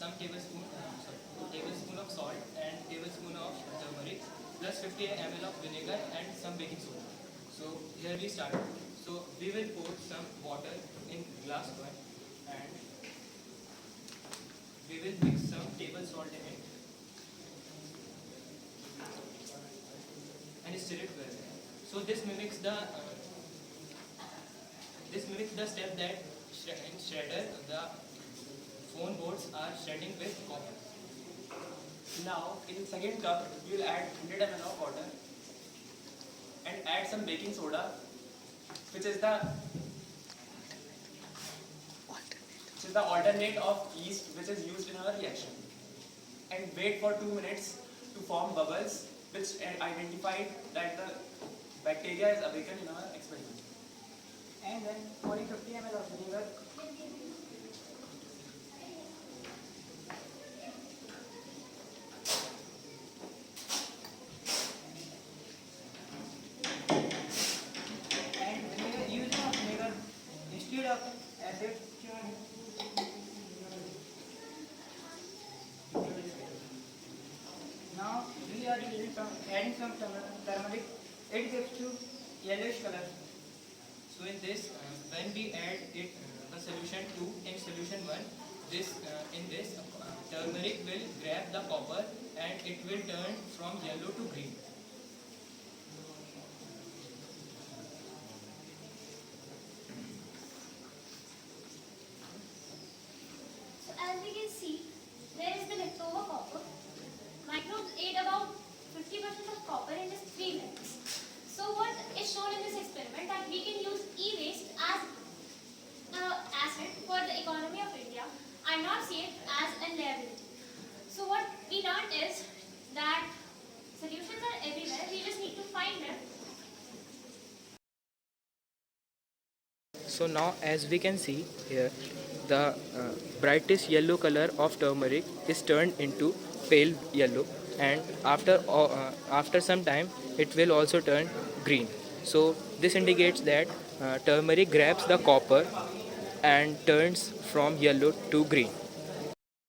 some tablespoon of salt and tablespoon of turmeric plus 50 ml of vinegar and some baking soda. So here we start. So we will pour some water in glass one and we will mix some table salt in it and stir it well. So this mimics the step that in shredder the phone boards are shredding with copper. Now, in second cup, you will add 100 ml of water and add some baking soda, which is the alternate of yeast which is used in our reaction. And wait for 2 minutes to form bubbles, which identified that the bacteria is awakened in our experiment. And then pouring 50 ml of vinegar. And using of vinegar instead of acid. Now we are adding some turmeric. It gives to yellowish color. So in this, when we add it the solution 2 in solution 1, turmeric will grab the copper and it will turn from yellow to green. So as we can see, there is the leftover copper. Microbes ate about 50% of copper in just 3 minutes. So what is shown in this experiment that we can use e-waste as asset for the economy of India and not see it as a liability. So what we learned is that solutions are everywhere, we just need to find them. So now as we can see here, the brightest yellow color of turmeric is turned into pale yellow, and after some time it will also turn green. So this indicates that turmeric grabs the copper and turns from yellow to green.